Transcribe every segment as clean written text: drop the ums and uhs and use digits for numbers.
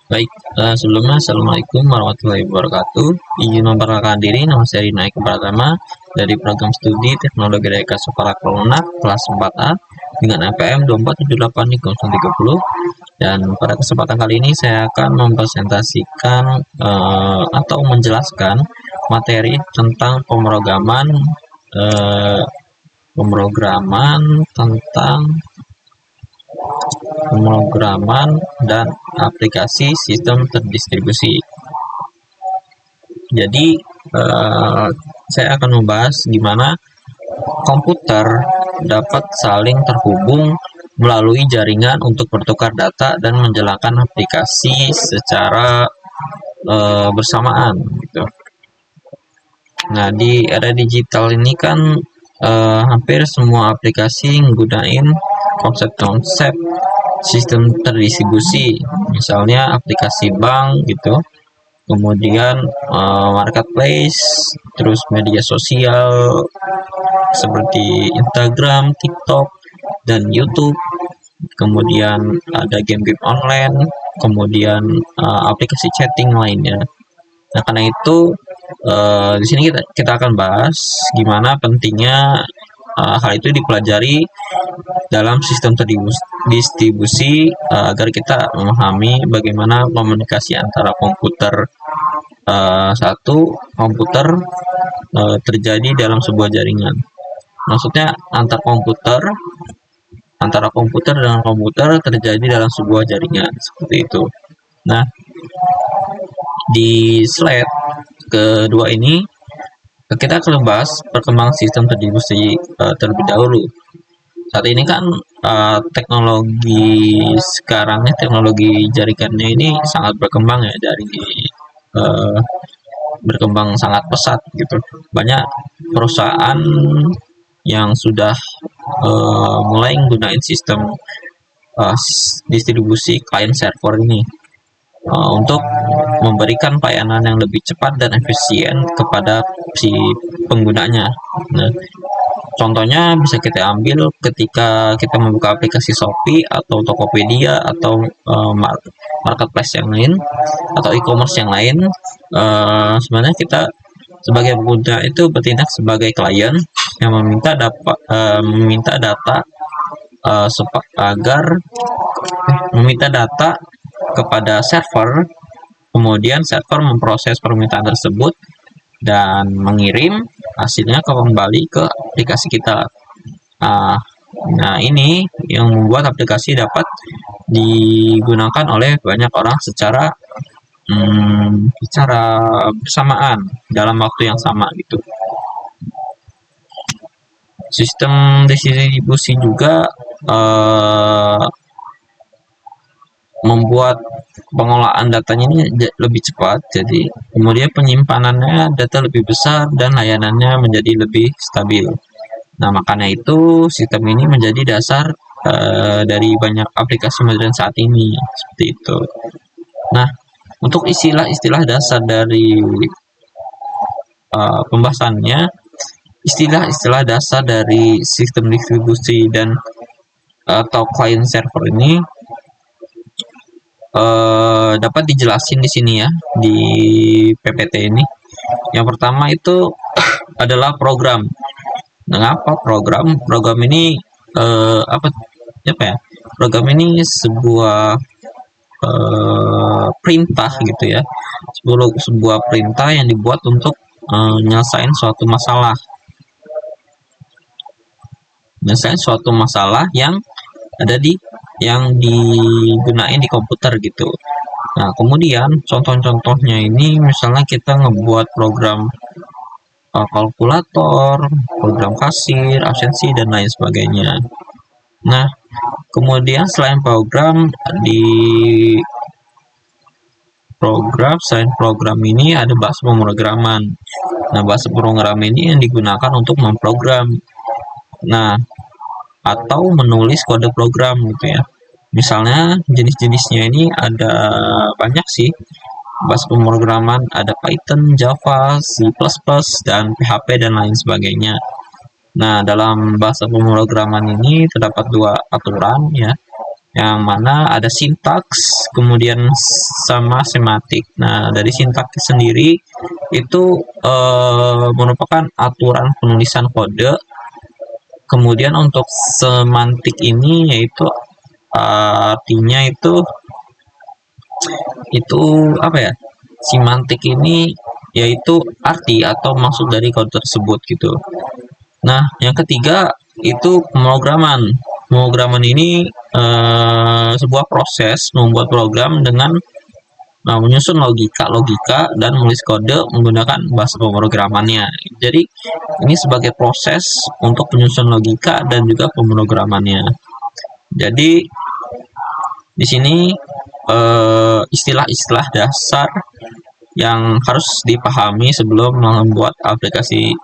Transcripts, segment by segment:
Baik, sebelumnya Assalamualaikum warahmatullahi wabarakatuh. Izin memperkenalkan diri, nama saya Rina Eka Pratama dari program studi Teknologi Daya Sekolah Lunak kelas 4A dengan APM 2478 Nikom 30. Dan pada kesempatan kali ini saya akan mempresentasikan atau menjelaskan materi tentang eh, tentang pemrograman dan aplikasi sistem terdistribusi. Jadi saya akan membahas gimana komputer dapat saling terhubung melalui jaringan untuk bertukar data dan menjalankan aplikasi secara bersamaan gitu. Nah, di era digital ini kan hampir semua aplikasi menggunakan konsep-konsep sistem terdistribusi, misalnya aplikasi bank gitu, kemudian marketplace, terus media sosial seperti Instagram, TikTok, dan YouTube, kemudian ada game-game online, kemudian aplikasi chatting lainnya. Nah, karena itu di sini kita akan bahas gimana pentingnya hal itu dipelajari dalam sistem terdistribusi agar kita memahami bagaimana komunikasi antara satu komputer terjadi dalam sebuah jaringan. Maksudnya antara komputer dengan komputer terjadi dalam sebuah jaringan seperti itu. Nah, di slide kedua ini kita akan membahas perkembangan sistem terdistribusi terlebih dahulu. Saat ini kan teknologi jaringannya ini sangat berkembang ya, berkembang sangat pesat gitu. Banyak perusahaan yang sudah mulai menggunakan sistem distribusi client server ini untuk memberikan pelayanan yang lebih cepat dan efisien kepada si penggunanya. Nah, contohnya bisa kita ambil ketika kita membuka aplikasi Shopee atau Tokopedia atau marketplace yang lain atau e-commerce yang lain. Sebenarnya kita sebagai pengguna itu bertindak sebagai klien yang meminta data kepada server, kemudian server memproses permintaan tersebut dan mengirim hasilnya kembali ke aplikasi kita. Nah, ini yang membuat aplikasi dapat digunakan oleh banyak orang secara bersamaan dalam waktu yang sama gitu. Sistem distribusi juga membuat pengolahan datanya ini lebih cepat, jadi kemudian penyimpanannya data lebih besar dan layanannya menjadi lebih stabil. Nah, makanya itu sistem ini menjadi dasar dari banyak aplikasi modern saat ini seperti itu. Nah, untuk istilah-istilah dasar dari pembahasannya, istilah-istilah dasar dari sistem distribusi dan atau client server ini dapat dijelasin di sini ya, di PPT ini. Yang pertama itu adalah program. Mengapa program? Program ini apa ya? Program ini sebuah perintah gitu ya, sebuah perintah yang dibuat untuk nyelesain suatu masalah yang digunain di komputer gitu. Nah, kemudian contoh-contohnya ini misalnya kita ngebuat program kalkulator, program kasir, absensi, dan lain sebagainya. Nah, kemudian selain program ini ada bahasa pemrograman. Nah, bahasa pemrograman ini yang digunakan untuk memprogram. Nah, atau menulis kode program gitu ya. Misalnya jenis-jenisnya ini ada banyak sih. Bahasa pemrograman ada Python, Java, C++, dan PHP dan lain sebagainya. Nah, dalam bahasa pemrograman ini terdapat dua aturan ya. yang mana ada sintaks, kemudian sama sematik. Nah, dari sintaks sendiri itu merupakan aturan penulisan kode. Kemudian untuk semantik ini yaitu artinya itu apa ya? Semantik ini yaitu arti atau maksud dari kode tersebut gitu. Nah, yang ketiga itu pemrograman. Pemrograman ini sebuah proses membuat program dengan menyusun logika dan menulis kode menggunakan bahasa pemrogramannya. Jadi ini sebagai proses untuk penyusun logika dan juga pemrogramannya. Jadi di sini istilah-istilah dasar yang harus dipahami sebelum membuat aplikasi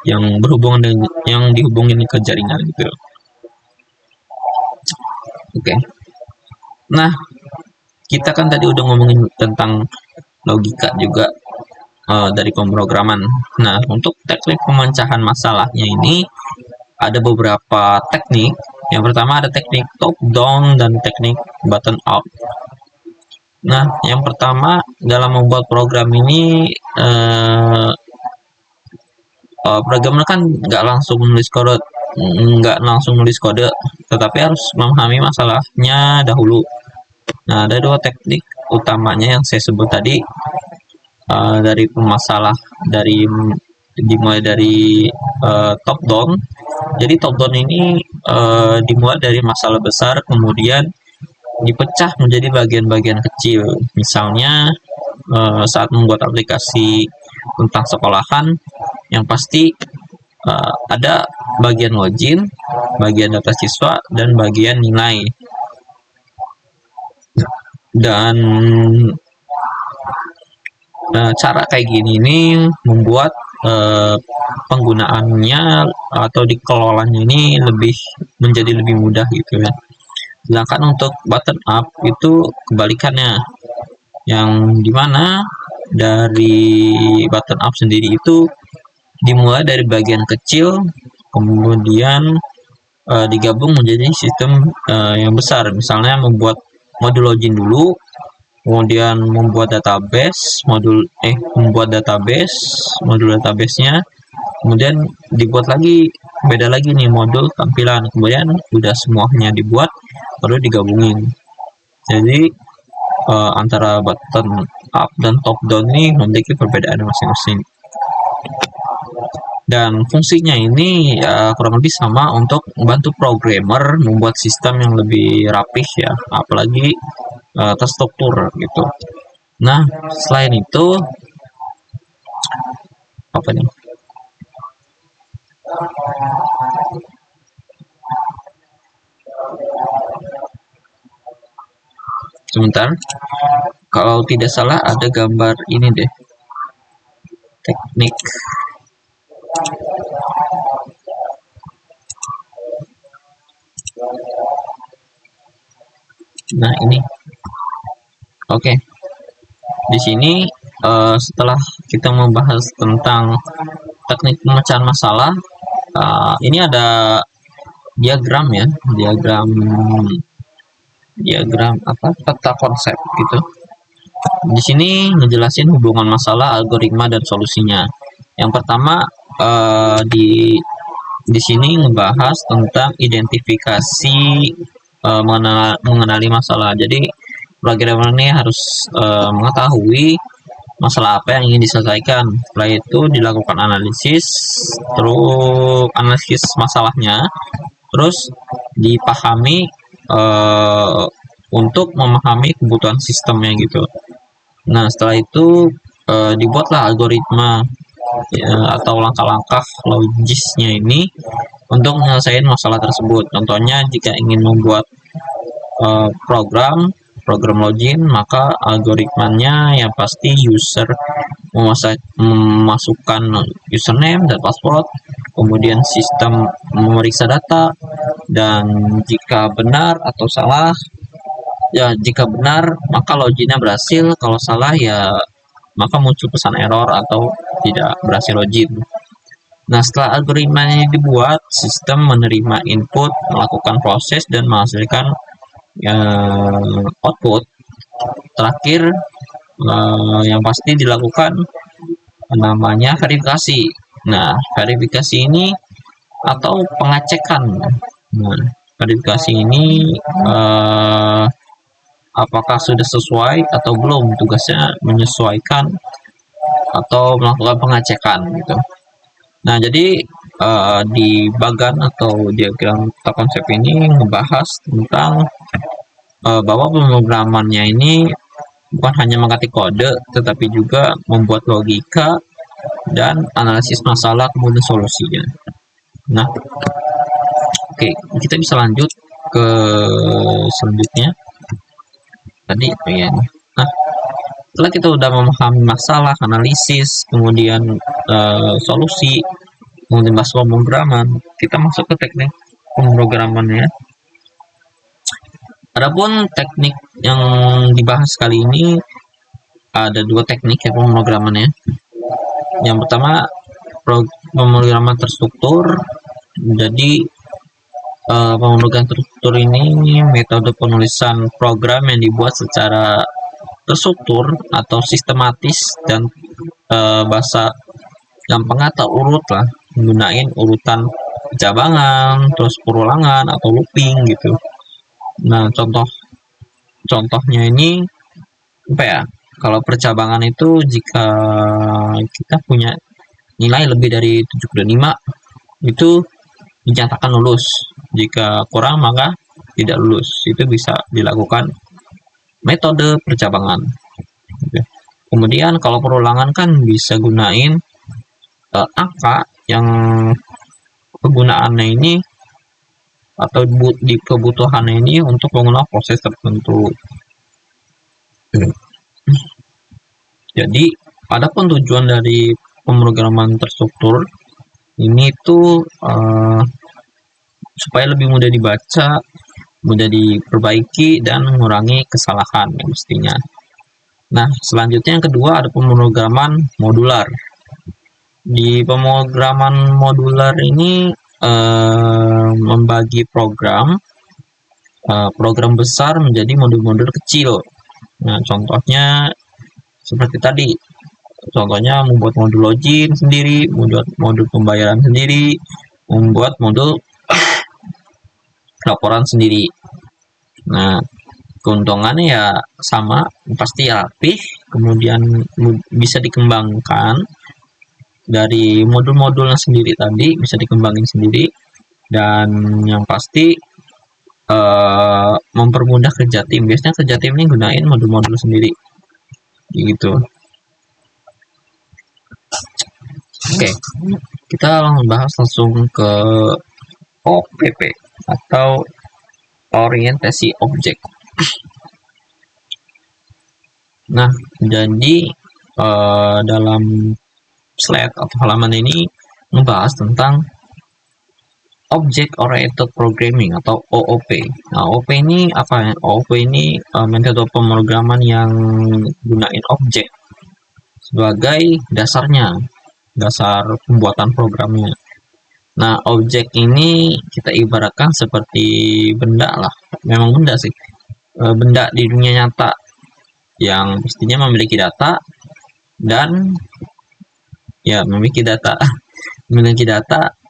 yang berhubungan dengan yang dihubungin ke jaringan gitu. Oke. Nah, kita kan tadi udah ngomongin tentang logika juga dari pemrograman. Nah, untuk teknik pemecahan masalahnya ini ada beberapa teknik. Yang pertama ada teknik top down dan teknik bottom up. Nah, yang pertama dalam membuat program ini programmer kan nggak langsung nulis kode, tetapi harus memahami masalahnya dahulu. Nah, ada dua teknik utamanya yang saya sebut tadi dari pemasalah dimulai dari top down. Jadi top down ini dimulai dari masalah besar, kemudian dipecah menjadi bagian-bagian kecil. Misalnya saat membuat aplikasi tentang sekolahan, yang pasti ada bagian login, bagian data siswa, dan bagian nilai. Dan cara kayak gini ini membuat penggunaannya atau dikelolanya ini menjadi lebih mudah gitu ya. Sedangkan untuk button up itu kebalikannya, yang dimana dari button up sendiri itu dimulai dari bagian kecil, kemudian digabung menjadi sistem yang besar. Misalnya membuat modul login dulu, kemudian membuat database, modul database-nya, kemudian dibuat lagi, beda lagi nih modul tampilan, kemudian udah semuanya dibuat baru digabungin. Jadi antara button up dan top down ini memiliki perbedaan masing-masing. Dan fungsinya ini kurang lebih sama untuk membantu programmer membuat sistem yang lebih rapih ya, apalagi terstruktur gitu. Nah, selain itu apa nih? Sebentar, kalau tidak salah ada gambar ini deh, teknik. Nah, ini. Oke. Di sini setelah kita membahas tentang teknik pemecahan masalah, ini ada diagram ya, diagram peta konsep gitu. Di sini ngejelasin hubungan masalah, algoritma, dan solusinya. Yang pertama di sini ngebahas tentang identifikasi mengenali masalah. Jadi programmer ini harus mengetahui masalah apa yang ingin diselesaikan. Setelah itu dilakukan analisis masalahnya, terus dipahami untuk memahami kebutuhan sistemnya gitu. Nah, setelah itu dibuatlah algoritma atau langkah-langkah logisnya ini untuk menyelesaikan masalah tersebut. Contohnya jika ingin membuat program login, maka algoritmanya yang pasti user memasukkan username dan password, kemudian sistem memeriksa data, dan jika benar atau salah ya, jika benar maka loginnya berhasil, kalau salah ya maka muncul pesan error atau tidak berhasil login. Nah, setelah algoritma ini dibuat, sistem menerima input, melakukan proses, dan menghasilkan output. Terakhir yang pasti dilakukan namanya verifikasi. Nah, verifikasi ini atau pengecekan. Nah, verifikasi ini apakah sudah sesuai atau belum, tugasnya menyesuaikan atau melakukan pengecekan gitu. Nah, jadi di bagan atau diagram tata konsep ini membahas tentang bahwa pemrogramannya ini bukan hanya mengetik kode, tetapi juga membuat logika dan analisis masalah kemudian solusinya. Nah, oke, kita bisa lanjut ke selanjutnya. Tadi ya. Nah, setelah kita udah memahami masalah, analisis, kemudian solusi, kemudian bahas pemrograman, kita masuk ke teknik pemrogramannya. Adapun teknik yang dibahas kali ini ada dua teknik ya pemrogramannya. Yang pertama pemrograman terstruktur. Jadi pemrograman terstruktur ini metode penulisan program yang dibuat secara terstruktur atau sistematis dan bahasa gampang atau urut lah, menggunakan urutan cabangan, terus perulangan atau looping gitu. Nah, contohnya ini apa ya? Kalau percabangan itu jika kita punya nilai lebih dari 75 itu dinyatakan lulus. Jika kurang maka tidak lulus. Itu bisa dilakukan metode percabangan. Kemudian kalau perulangan kan bisa gunain angka yang kegunaannya ini atau di kebutuhannya ini untuk menggunakan proses tertentu. Jadi, adapun tujuan dari pemrograman terstruktur ini tuh supaya lebih mudah dibaca, mudah diperbaiki, dan mengurangi kesalahan yang mestinya. Nah, selanjutnya yang kedua ada pemrograman modular. Di pemrograman modular ini membagi program besar menjadi modul-modul kecil. Nah, contohnya seperti tadi. Contohnya membuat modul login sendiri, membuat modul pembayaran sendiri, membuat modul laporan sendiri. Nah, keuntungannya ya sama, pasti rapih, kemudian bisa dikembangkan dari modul-modulnya sendiri tadi, bisa dikembangin sendiri, dan yang pasti mempermudah kerja tim. Biasanya kerja tim ini gunain modul-modul sendiri gitu. Oke, kita bahas langsung ke OPP atau orientasi objek. Nah, jadi dalam slide atau halaman ini membahas tentang Object Oriented Programming atau OOP. Nah, OOP ini apa? OOP ini metode pemrograman yang gunain objek sebagai dasarnya, dasar pembuatan programnya. Nah, objek ini kita ibaratkan seperti benda lah. Memang benda sih. Benda di dunia nyata yang pastinya memiliki data dan ya memiliki data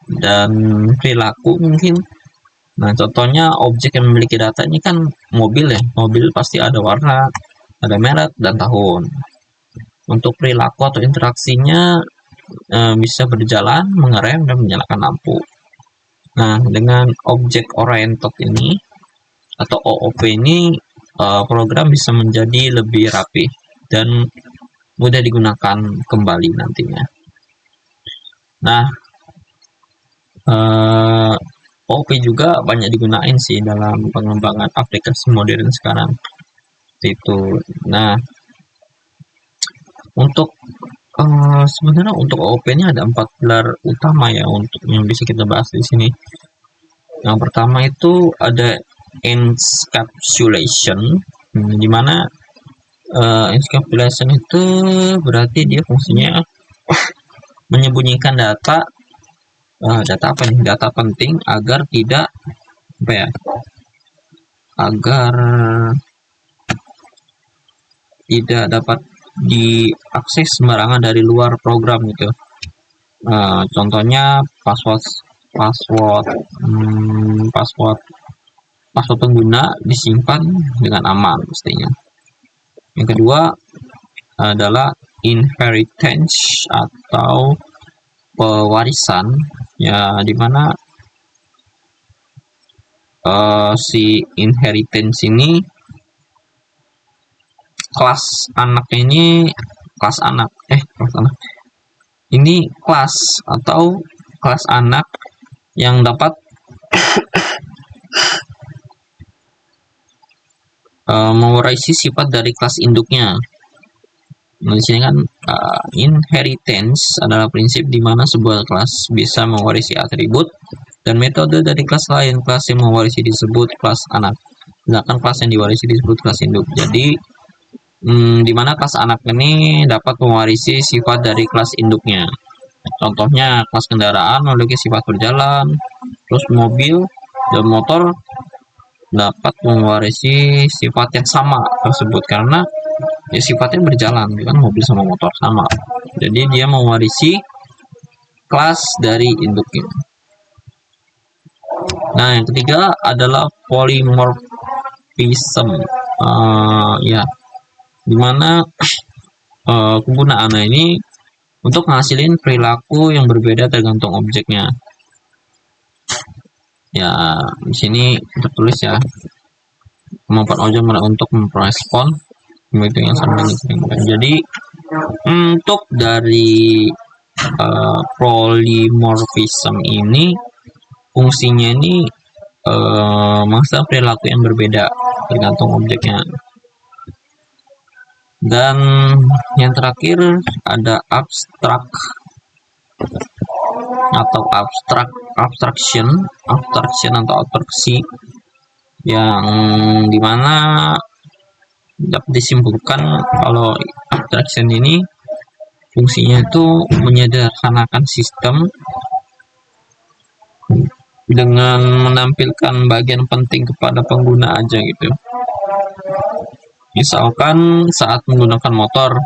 dan perilaku mungkin. Nah, contohnya objek yang memiliki data ini kan mobil ya. Mobil pasti ada warna, ada merek, dan tahun. Untuk perilaku atau interaksinya bisa berjalan, mengerem, dan menyalakan lampu. Nah, dengan object oriented ini atau OOP ini program bisa menjadi lebih rapi dan mudah digunakan kembali nantinya. Nah, OOP juga banyak digunain sih dalam pengembangan aplikasi modern sekarang. Itu. Nah, untuk sebenarnya untuk OOP-nya ada 4 pilar utama ya untuk yang bisa kita bahas di sini. Yang pertama itu ada encapsulation, di mana encapsulation itu berarti dia fungsinya menyembunyikan data apa nih? Data penting agar tidak apa ya? agar tidak dapat diakses sembarangan dari luar program gitu. Contohnya password password password password pengguna disimpan dengan aman pastinya. Yang kedua adalah inheritance atau pewarisan, ya dimana si inheritance ini kelas anak ini kelas atau kelas anak yang dapat mewarisi sifat dari kelas induknya. Nah, di sini kan inheritance adalah prinsip di mana sebuah kelas bisa mewarisi atribut dan metode dari kelas lain. Kelas yang mewarisi disebut kelas anak, sedangkan kelas yang diwarisi disebut kelas induk. Jadi di mana kelas anak ini dapat mewarisi sifat dari kelas induknya. Contohnya kelas kendaraan memiliki sifat berjalan, terus mobil dan motor dapat mewarisi sifat yang sama tersebut karena ya sifatnya berjalan, kan mobil sama motor sama. Jadi dia mewarisi kelas dari induknya. Nah, yang ketiga adalah polymorphism. Ya, dimana penggunaannya ini untuk menghasilkan perilaku yang berbeda tergantung objeknya. Ya, di sini tertulis ya, kemampuan objek untuk merespon itu yang sama dengan. Jadi untuk dari polymorphism ini fungsinya ini menghasilkan perilaku yang berbeda tergantung objeknya. Dan yang terakhir ada abstract atau abstraction atau abstraksi, yang dimana dapat disimpulkan kalau abstraction ini fungsinya itu menyederhanakan sistem dengan menampilkan bagian penting kepada pengguna aja gitu. Misalkan saat menggunakan motor,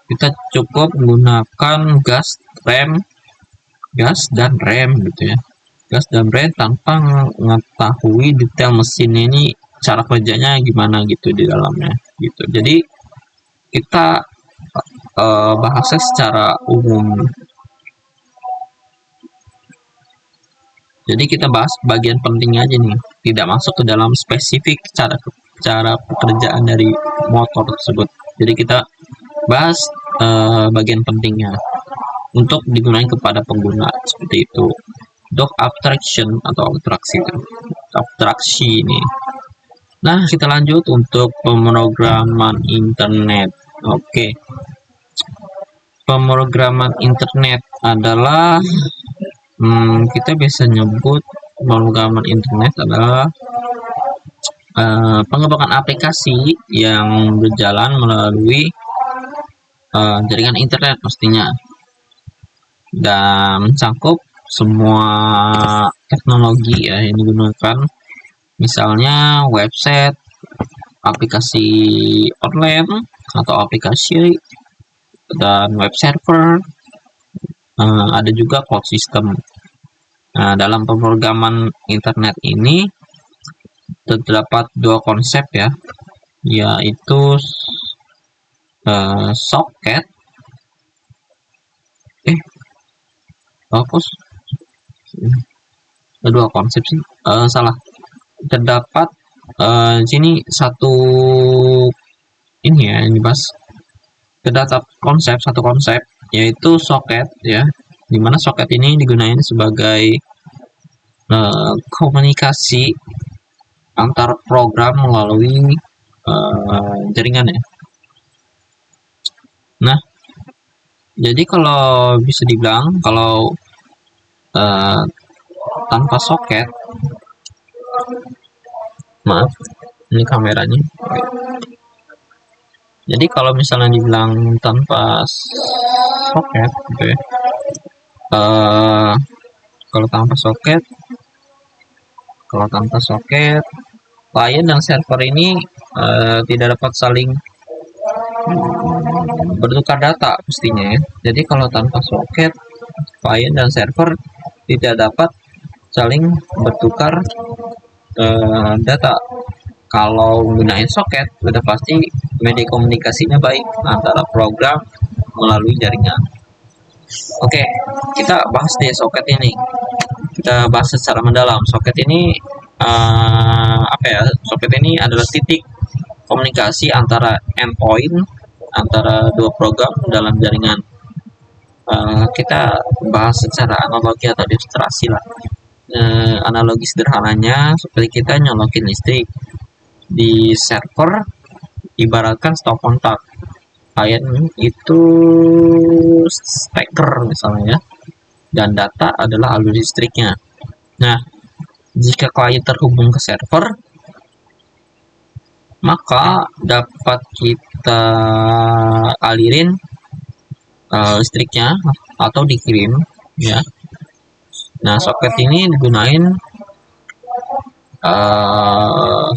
kita cukup menggunakan gas dan rem gitu ya. Gas dan rem tanpa mengetahui detail mesin ini cara kerjanya gimana gitu di dalamnya gitu. Jadi kita bahasnya secara umum. Jadi kita bahas bagian pentingnya aja nih, tidak masuk ke dalam spesifik cara pekerjaan dari motor tersebut. Jadi kita bahas bagian pentingnya untuk digunakan kepada pengguna seperti itu. Untuk abstraction atau abstraksi ini. Nah, kita lanjut untuk pemrograman internet. Oke. Pemrograman internet adalah kita bisa nyebut pemrograman internet adalah pengembangan aplikasi yang berjalan melalui jaringan internet pastinya, dan mencakup semua teknologi ya yang digunakan, misalnya website, aplikasi online atau aplikasi, dan web server, ada juga cloud system. Nah, dalam pemrograman internet ini terdapat dua konsep ya, yaitu socket dua konsep sih, salah. Terdapat sini satu ini ya, ini dibahas. Terdapat satu konsep yaitu socket ya, dimana socket ini digunakan sebagai komunikasi antar program melalui jaringan ya. Nah, jadi kalau bisa dibilang kalau tanpa soket, maaf ini kameranya. Jadi kalau misalnya dibilang tanpa soket gitu ya, kalau tanpa soket klien dan server ini tidak dapat saling bertukar data pastinya ya. Jadi kalau tanpa soket, klien dan server tidak dapat saling bertukar data. Kalau menggunakan soket, sudah pasti media komunikasinya baik antara program melalui jaringan. Oke, kita bahas deh soket ini. Kita bahas secara mendalam. Soket ini apa ya? Soket ini adalah titik komunikasi antara endpoint antara dua program dalam jaringan. Kita bahas secara analogi atau ilustrasi lah. Analogi sederhananya seperti kita nyolokin listrik di server, ibaratkan stop kontak. Klien itu steker misalnya, dan data adalah alur listriknya. Nah, jika klien terhubung ke server, maka dapat kita alirin listriknya atau dikirim ya. Nah, soket ini digunain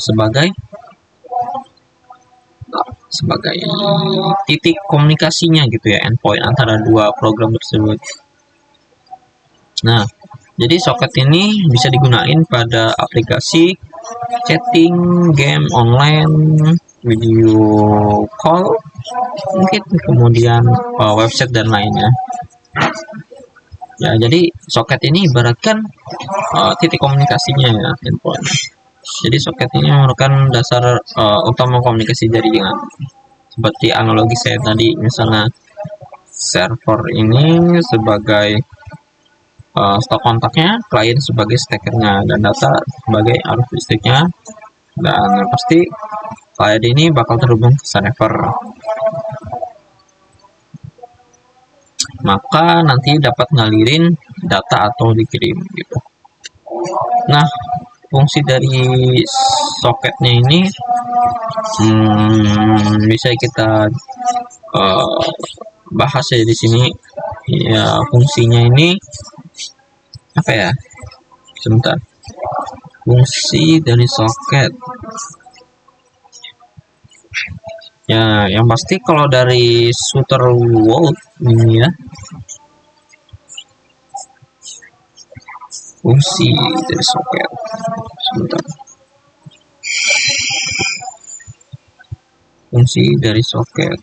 sebagai titik komunikasinya gitu ya, endpoint antara dua program tersebut. Nah, jadi soket ini bisa digunain pada aplikasi chatting, game online, video call, mungkin kemudian website dan lainnya. Ya, jadi soket ini ibaratkan titik komunikasinya ya, endpoint. Jadi soket ini merupakan dasar utama komunikasi jaringan. Seperti analogi saya tadi, misalnya server ini sebagai stop kontaknya, klien sebagai stekernya, dan data sebagai arus listriknya. Dan yang pasti klien ini bakal terhubung ke server. Maka nanti dapat ngalirin data atau dikirim gitu. Nah, fungsi dari soketnya ini bisa kita bahas ya di sini. Ya, fungsinya ini apa ya? Sebentar. Fungsi dari soket. Ya, yang pasti kalau dari shooter world ini ya, fungsi dari soket. Sebentar. Fungsi dari soket.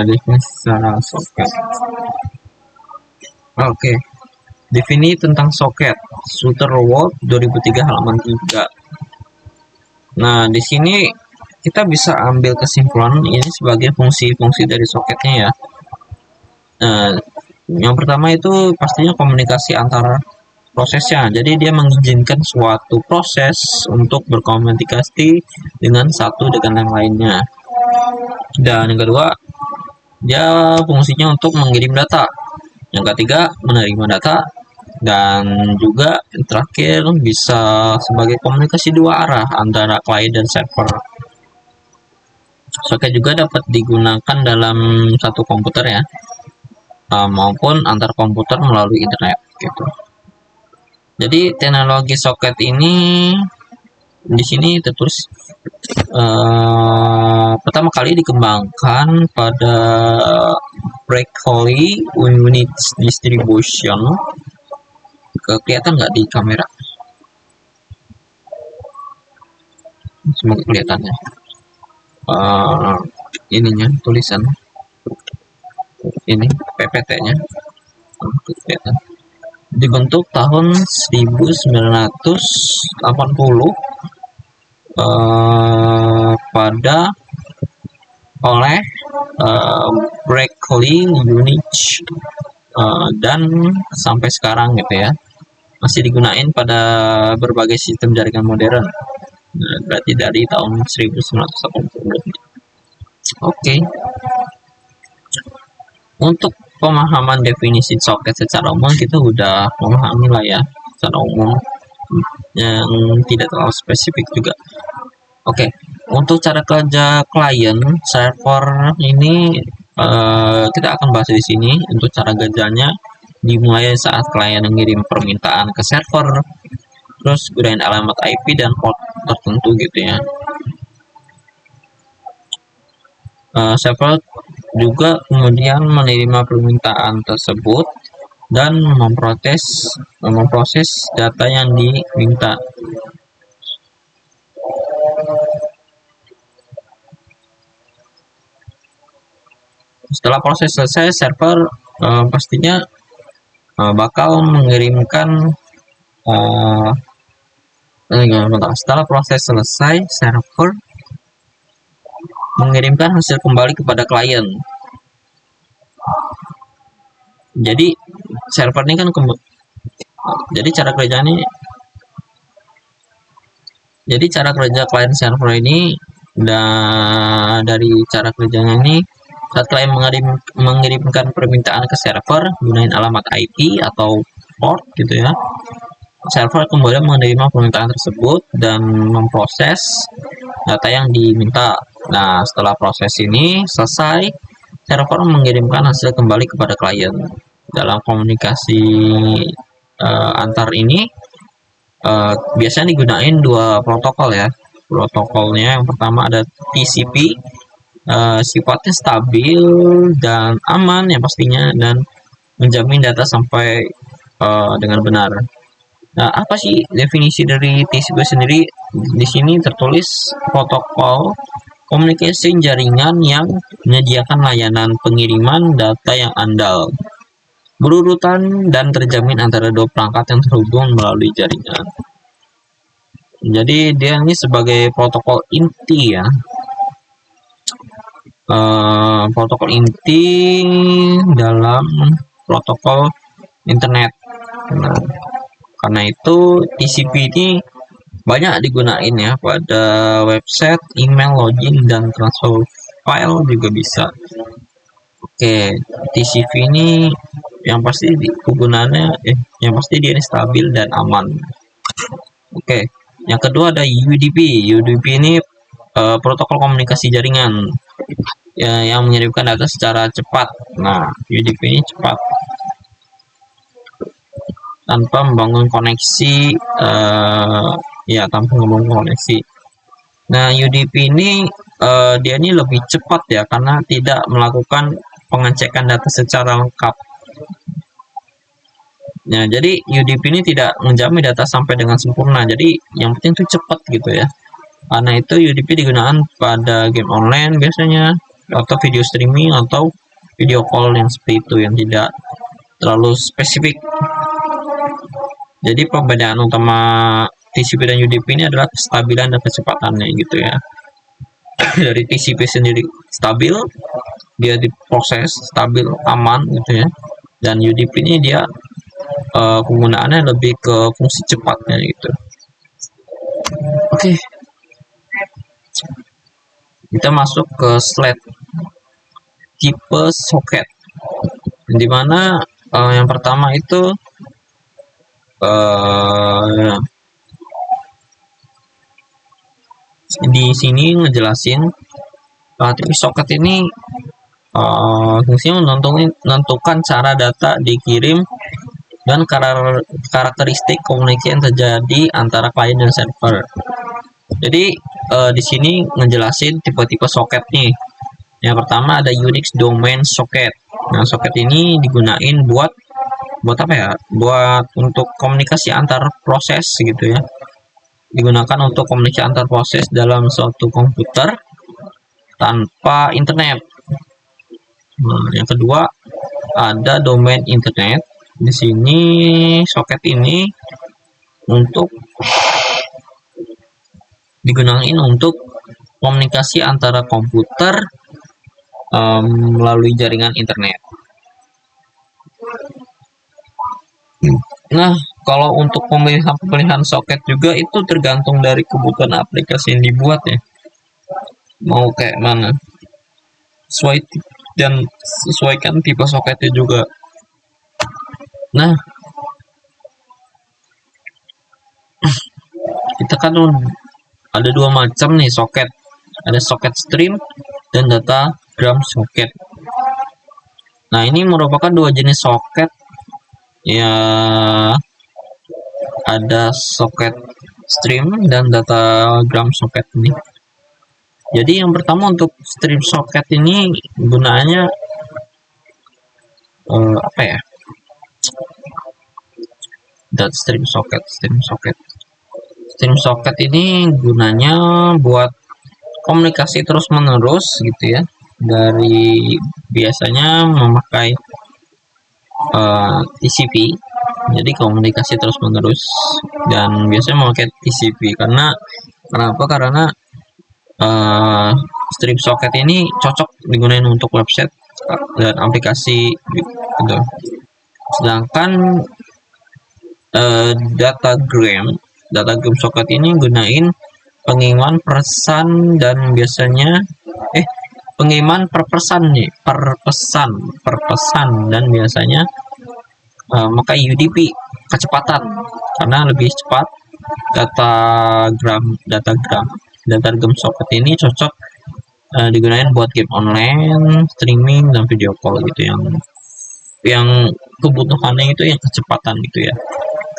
Definisi secara soket. Oke. Definisi tentang soket. Shooter World 2003 halaman 3. Nah, di sini kita bisa ambil kesimpulan ini sebagai fungsi-fungsi dari soketnya ya. Yang pertama itu pastinya komunikasi antara prosesnya. Jadi dia mengizinkan suatu proses untuk berkomunikasi dengan satu dengan yang lainnya. Dan yang kedua, dia fungsinya untuk mengirim data. Yang ketiga, menerima data. Dan juga yang terakhir bisa sebagai komunikasi dua arah antara klien dan server. Soket juga dapat digunakan dalam satu komputer ya, maupun antar komputer melalui internet gitu. Jadi teknologi soket ini di sini tertulis pertama kali dikembangkan pada Berkeley Unix Distribution. Kelihatan nggak di kamera? Semoga kelihatannya. Ininya tulisan ini PPT-nya kelihatan. Dibentuk tahun 1980 oleh Berkeley Unix dan sampai sekarang gitu ya, masih digunain pada berbagai sistem jaringan modern. Nah, berarti dari tahun 1980. Oke. Untuk pemahaman definisi soket secara umum kita udah memahami lah ya, secara umum yang tidak terlalu spesifik juga. Oke. Untuk cara kerja klien server ini kita akan bahas di sini. Untuk cara kerjanya dimulai saat klien mengirim permintaan ke server, terus gunain alamat IP dan port tertentu gitu ya. Server juga kemudian menerima permintaan tersebut dan memproses data yang diminta. Setelah proses selesai, server pastinya bakal mengirimkan setelah proses selesai, server mengirimkan hasil kembali kepada klien. Jadi server ini kan jadi cara kerja klien server ini dari cara kerjanya ini, saat klien mengirimkan permintaan ke server gunain alamat IP atau port gitu ya, server kemudian menerima permintaan tersebut dan memproses data yang diminta. Nah, setelah proses ini selesai, server mengirimkan hasil kembali kepada klien. Dalam komunikasi antar ini biasanya digunain dua protokol ya. Protokolnya yang pertama ada TCP, sifatnya stabil dan aman ya pastinya, dan menjamin data sampai dengan benar. Nah, apa sih definisi dari TCP sendiri? Di sini tertulis protokol komunikasi jaringan yang menyediakan layanan pengiriman data yang andal, berurutan dan terjamin antara dua perangkat yang terhubung melalui jaringan. Jadi dia ini sebagai protokol inti ya. Protokol inti dalam protokol internet. Nah, karena itu TCP ini banyak digunain ya pada website, email, login, dan transfer file juga bisa. Oke, TCP ini yang pasti kegunaannya yang pasti dia ini stabil dan aman. Oke, yang kedua ada UDP. UDP ini protokol komunikasi jaringan ya, yang mengirimkan data secara cepat. Nah, UDP ini cepat tanpa membangun koneksi, Nah, UDP ini dia ini lebih cepat ya karena tidak melakukan pengecekan data secara lengkap. Nah, jadi UDP ini tidak menjamin data sampai dengan sempurna. Jadi yang penting itu cepat gitu ya. Karena itu UDP digunakan pada game online biasanya, atau video streaming, atau video call yang seperti itu, yang tidak terlalu spesifik. Jadi perbedaan utama TCP dan UDP ini adalah kestabilan dan kecepatannya gitu ya. Dari TCP sendiri stabil, dia diproses stabil, aman gitu ya. Dan UDP ini dia penggunaannya lebih ke fungsi cepatnya gitu. Oke. Kita masuk ke slide tipe soket, dimana yang pertama itu di sini ngejelasin tipe soket ini fungsinya menentukan cara data dikirim dan karakteristik komunikasi yang terjadi antara klien dan server. Jadi di sini ngejelasin tipe-tipe soket nih. Yang pertama ada Unix Domain Socket. Nah, soket ini digunain buat apa ya? Buat untuk komunikasi antar proses gitu ya. Digunakan untuk komunikasi antar proses dalam suatu komputer tanpa internet. Nah, yang kedua ada domain internet. Di sini soket ini digunakan untuk komunikasi antara komputer melalui jaringan internet. Nah, kalau untuk pemilihan soket juga itu tergantung dari kebutuhan aplikasi yang dibuat ya. Mau kayak mana? Sesuaikan tipe soketnya juga. Nah, kita kan ada dua macam nih soket. Ada soket stream dan datagram soket. Nah, ini merupakan dua jenis soket ya ada soket stream dan datagram soket ini. Jadi yang pertama untuk stream soket ini gunaannya apa ya? Stream soket ini gunanya buat komunikasi terus menerus gitu ya, dari biasanya memakai TCP. Jadi komunikasi terus menerus dan biasanya memakai TCP kenapa? Karena stream socket ini cocok digunakan untuk website dan aplikasi gitu. Sedangkan datagram socket ini gunain pengiriman pesan dan biasanya pengiriman per pesan dan biasanya memakai UDP kecepatan karena lebih cepat. Datagram socket ini cocok digunakan buat game online, streaming dan video call gitu, yang kebutuhannya itu yang kecepatan gitu ya.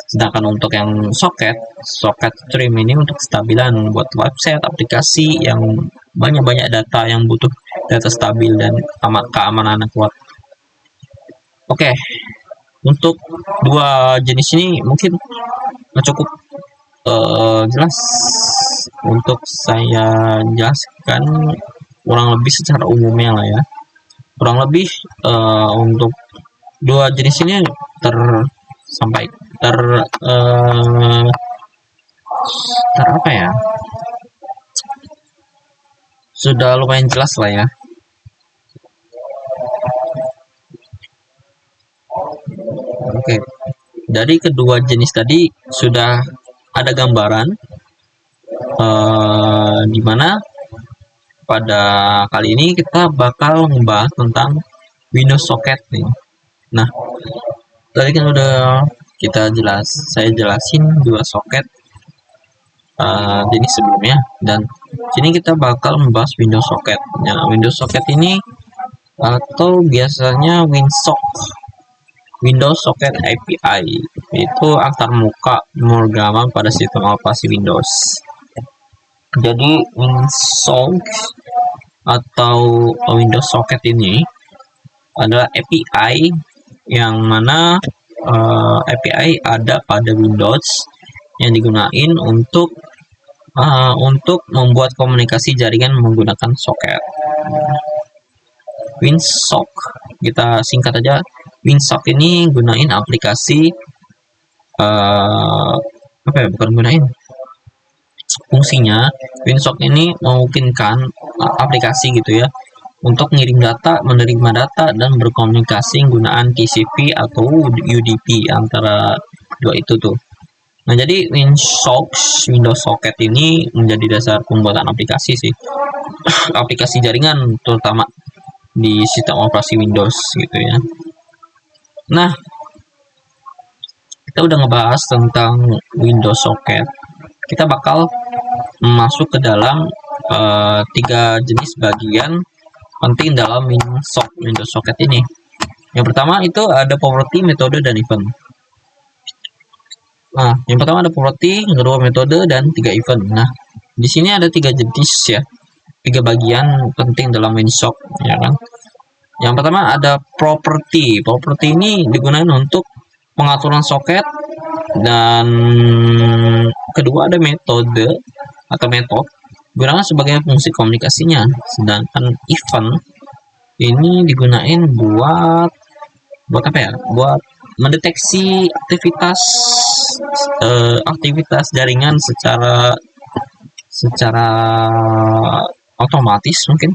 Sedangkan untuk yang socket stream ini untuk kestabilan buat website, aplikasi yang banyak data yang butuh data stabil dan keamanan kuat. Oke, untuk dua jenis ini mungkin cukup jelas untuk saya jelaskan kurang lebih secara umumnya lah ya. Kurang lebih untuk dua jenis ini apa ya, sudah lumayan jelas lah ya. Oke, dari kedua jenis tadi sudah ada gambaran dimana pada kali ini kita bakal membahas tentang Windows Socket nih. Nah, tadi kan udah saya jelasin dua soket jenis sebelumnya, dan sini kita bakal membahas Windows Socket. Nah, Windows Socket ini atau biasanya Windows Socket API itu antar muka pemrograman pada sistem operasi Windows. Jadi WinSock atau Windows Socket ini adalah API yang mana API ada pada Windows yang digunakan untuk membuat komunikasi jaringan menggunakan soket. WinSock, kita singkat aja, WinSock ini gunain aplikasi fungsinya WinSock ini memungkinkan aplikasi gitu ya untuk ngirim data, menerima data, dan berkomunikasi menggunakan TCP atau UDP antara dua itu tuh. Nah, jadi Windows Socket ini menjadi dasar pembuatan aplikasi sih. Aplikasi jaringan terutama di sistem operasi Windows gitu ya. Nah, kita udah ngebahas tentang Windows Socket. Kita bakal masuk ke dalam 3 jenis bagian penting dalam Windows Socket ini. Yang pertama itu ada property, metode, dan event. Nah, yang pertama ada property, yang kedua metode, dan 3 event. Nah, di sini ada 3 jenis ya, 3 bagian penting dalam WinSock, ya kan. Yang pertama ada property. Property ini digunakan untuk pengaturan soket, dan kedua ada metode atau metode digunakan sebagai fungsi komunikasinya. Sedangkan event ini digunakan buat apa ya? Buat mendeteksi aktivitas jaringan secara otomatis mungkin.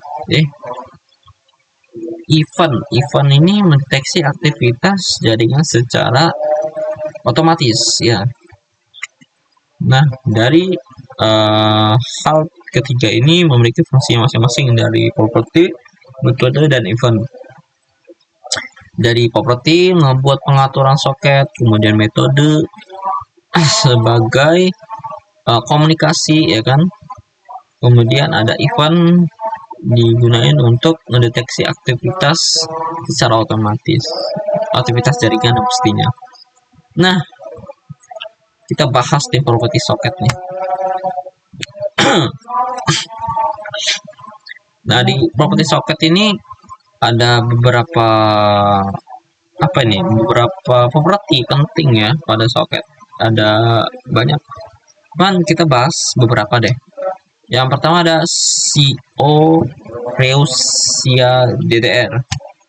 Event ini mendeteksi aktivitas jaringan secara otomatis ya. Nah, dari hal ketiga ini memiliki fungsi masing-masing dari property, metode, dan event. Dari property membuat pengaturan soket, kemudian metode sebagai komunikasi ya kan. Kemudian ada event digunakan untuk mendeteksi aktivitas secara otomatis, aktivitas jaringan pastinya. Nah, kita bahas di properti socket nih. Nah, di properti socket ini ada beberapa beberapa properti penting ya pada socket. Ada banyak, cuman kita bahas beberapa deh. Yang pertama ada CO Reusia DDR.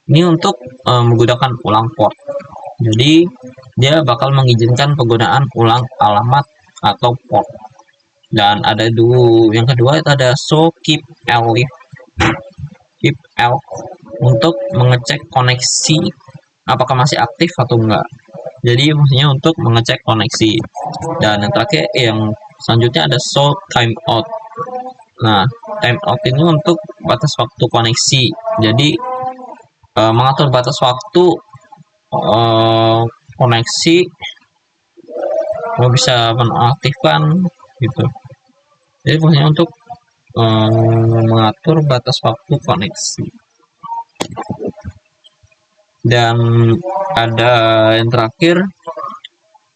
Ini untuk menggunakan ulang port. Jadi dia bakal mengizinkan penggunaan ulang alamat atau port. Dan ada yang kedua itu ada keep L untuk mengecek koneksi apakah masih aktif atau enggak. Jadi fungsinya untuk mengecek koneksi. Dan yang terakhir yang selanjutnya ada show timeout. Nah, timeout ini untuk batas waktu koneksi. Jadi mengatur batas waktu koneksi, mau bisa menonaktifkan gitu. Jadi fungsinya untuk mengatur batas waktu koneksi. Dan ada yang terakhir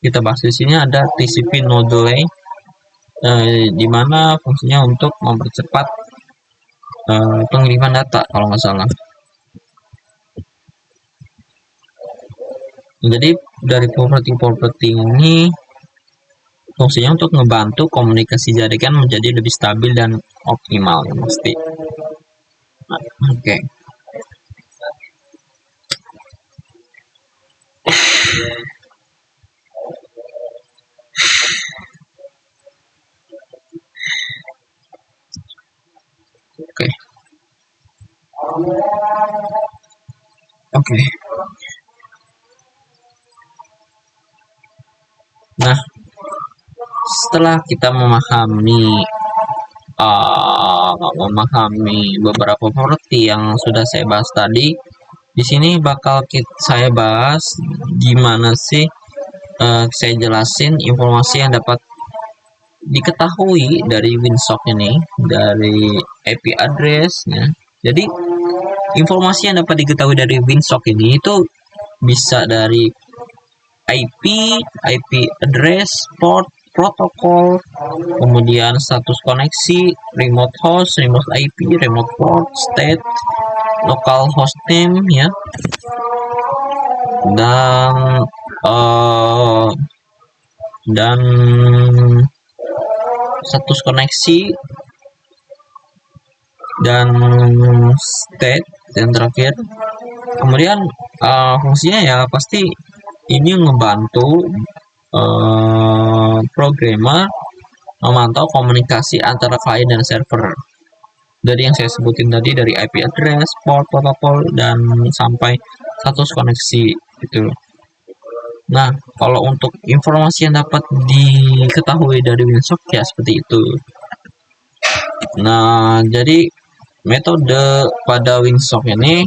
kita bahas di sini ada TCP no delay, di mana fungsinya untuk mempercepat pengiriman data kalau nggak salah. Jadi dari properti ini fungsinya untuk membantu komunikasi jaringan menjadi lebih stabil dan optimal ya pasti. Nah, oke. Oke. Nah, setelah kita memahami beberapa properti yang sudah saya bahas tadi, di sini bakal saya bahas gimana sih saya jelasin informasi yang dapat diketahui dari Winsock ini, dari IP address-nya. Jadi informasi yang dapat diketahui dari Winsock ini itu bisa dari IP address, port, protokol, kemudian status koneksi, remote host, remote IP, remote port, state, local host name ya, dan status koneksi dan state dan terakhir. Kemudian fungsinya ya pasti ini membantu programmer memantau komunikasi antara klien dan server. Dari yang saya sebutin tadi, dari IP address, port, protokol, dan sampai status koneksi gitu. Nah, kalau untuk informasi yang dapat diketahui dari Winsock ya seperti itu. Nah, jadi metode pada Winsock ini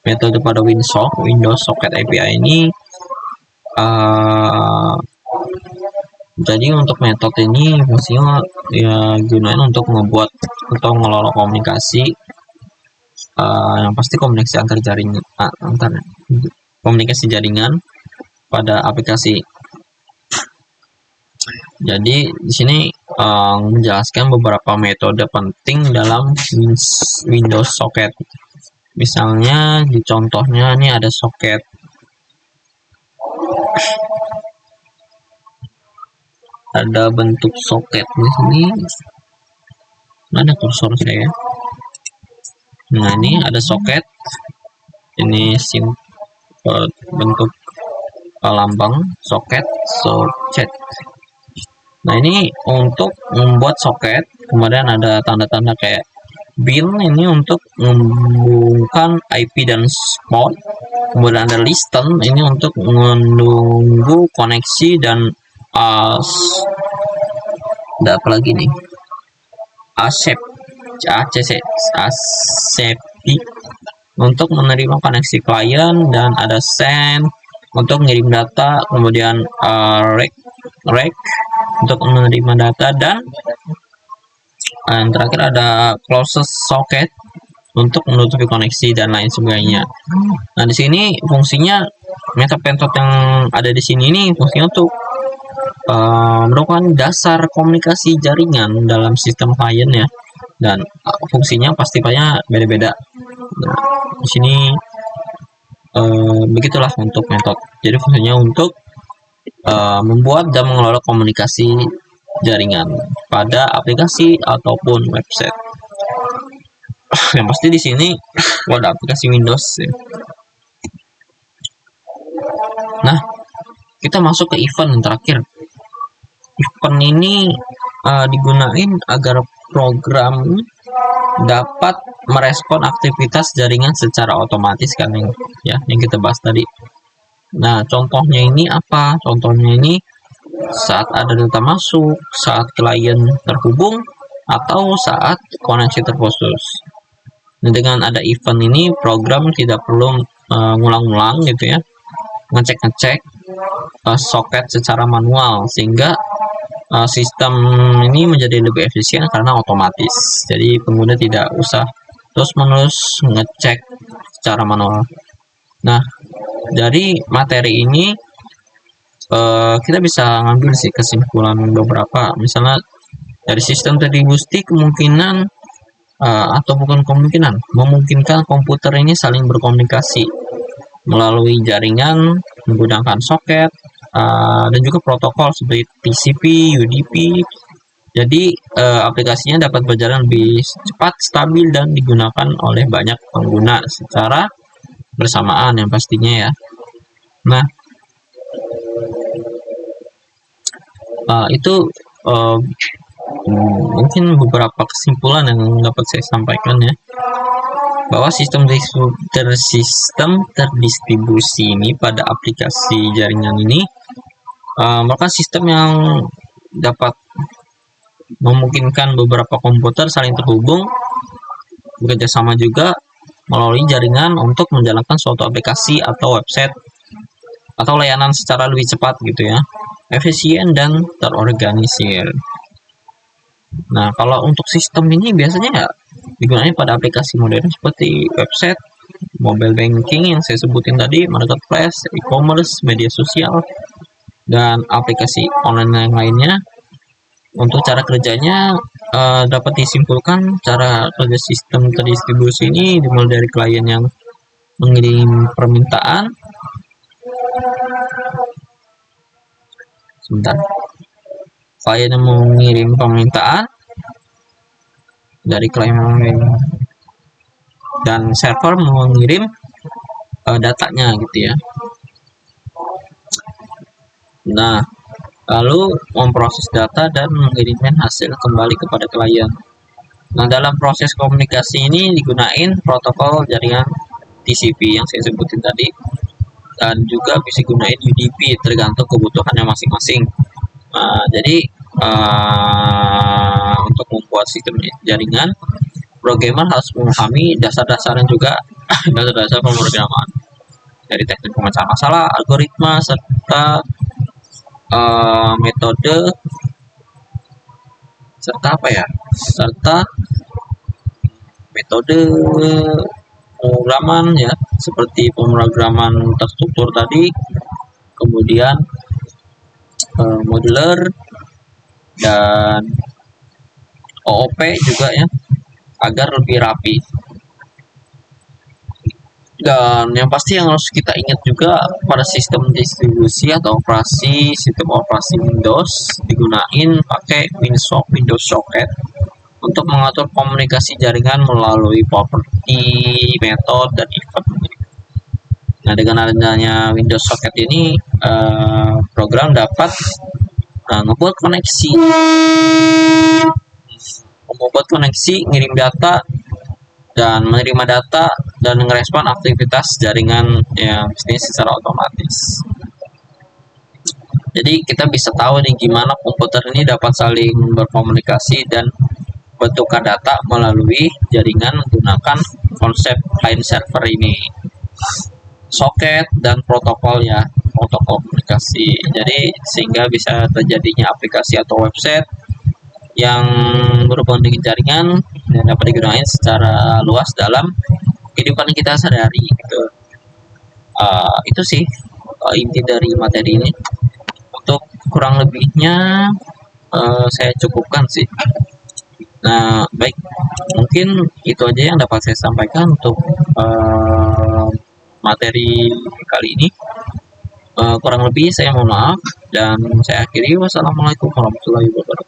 metode pada Windows Socket API ini, jadi untuk metode ini fungsinya ya gunain untuk membuat atau mengelola komunikasi, yang pasti komunikasi antar komunikasi jaringan pada aplikasi. Jadi di sini menjelaskan beberapa metode penting dalam Windows Socket. Misalnya di contohnya ini ada socket. Ada bentuk socket di sini. Mana kursor saya? Nah, ini ada socket. Ini bentuk lambang socket. Nah, ini untuk membuat socket. Kemudian ada tanda-tanda kayak bin, ini untuk menghubungkan IP dan port. Kemudian ada listen, ini untuk menunggu koneksi, dan ada apa lagi nih, ACP untuk menerima koneksi klien, dan ada send untuk mengirim data, kemudian rec untuk menerima data, dan yang terakhir ada closest socket untuk menutupi koneksi dan lain sebagainya. Nah, di sini fungsinya metode-metode yang ada di sini ini fungsinya untuk merupakan dasar komunikasi jaringan dalam sistem klien ya, dan fungsinya pastinya beda-beda. Nah, di sini begitulah untuk metode. Jadi fungsinya untuk membuat dan mengelola komunikasi jaringan pada aplikasi ataupun website. Yang pasti di sini pada aplikasi Windows ya. Nah, kita masuk ke event yang terakhir. Event ini digunain agar program dapat merespon aktivitas jaringan secara otomatis kan yang kita bahas tadi. Nah, contohnya ini apa? Contohnya ini saat ada data masuk, saat klien terhubung, atau saat koneksi terputus. Nah, dengan ada event ini, program tidak perlu ngulang-ngulang gitu ya, ngecek-ngecek soket secara manual, sehingga sistem ini menjadi lebih efisien karena otomatis. Jadi pengguna tidak usah terus-menerus ngecek secara manual. Nah, dari materi ini kita bisa ngambil sih kesimpulan beberapa. Misalnya dari sistem terdistribusi kemungkinan atau bukan kemungkinan, memungkinkan komputer ini saling berkomunikasi melalui jaringan menggunakan soket dan juga protokol seperti TCP, UDP. Jadi aplikasinya dapat berjalan lebih cepat, stabil, dan digunakan oleh banyak pengguna secara bersamaan yang pastinya ya. Nah, itu mungkin beberapa kesimpulan yang dapat saya sampaikan ya, bahwa sistem terdistribusi ini pada aplikasi jaringan ini merupakan sistem yang dapat memungkinkan beberapa komputer saling terhubung, bekerja sama juga melalui jaringan untuk menjalankan suatu aplikasi atau website atau layanan secara lebih cepat gitu ya, efisien dan terorganisir. Nah, kalau untuk sistem ini biasanya ya digunakan pada aplikasi modern seperti website, mobile banking yang saya sebutin tadi, marketplace, e-commerce, media sosial, dan aplikasi online yang lainnya. Untuk cara kerjanya dapat disimpulkan cara kerja sistem terdistribusi ini dimulai dari klien yang mengirim permintaan. Klien yang mengirim permintaan dari klien dan server mengirim datanya gitu ya. Nah, lalu memproses data dan mengirimkan hasil kembali kepada klien. Nah, dalam proses komunikasi ini digunain protokol jaringan TCP yang saya sebutin tadi, dan juga bisa gunain UDP tergantung kebutuhannya masing-masing. Jadi untuk membuat sistem jaringan, programmer harus memahami dasar-dasarnya juga, dasar-dasar pemrograman dari teknik pemecahan masalah, algoritma, serta metode serta metode pemrograman ya, seperti pemrograman terstruktur tadi, kemudian modular dan OOP juga ya, agar lebih rapi. Dan yang pasti yang harus kita ingat juga, pada sistem distribusi atau sistem operasi Windows digunain pakai Windows Socket untuk mengatur komunikasi jaringan melalui properti, metode, dan event. Nah, dengan adanya Windows Socket ini, program dapat membuat koneksi, ngirim data, dan menerima data, dan merespon aktivitas jaringan yang bisnis secara otomatis. Jadi kita bisa tahu nih gimana komputer ini dapat saling berkomunikasi dan bertukar data melalui jaringan menggunakan konsep client server ini, soket, dan protokol ya, protokol komunikasi. Jadi sehingga bisa terjadinya aplikasi atau website yang berhubungan dengan jaringan dan dapat digunakan secara luas dalam kehidupan kita sehari-hari gitu. Itu sih inti dari materi ini. Untuk kurang lebihnya saya cukupkan sih. Nah, baik, mungkin itu aja yang dapat saya sampaikan untuk materi kali ini. Kurang lebih saya mohon maaf dan saya akhiri. Wassalamualaikum warahmatullahi wabarakatuh.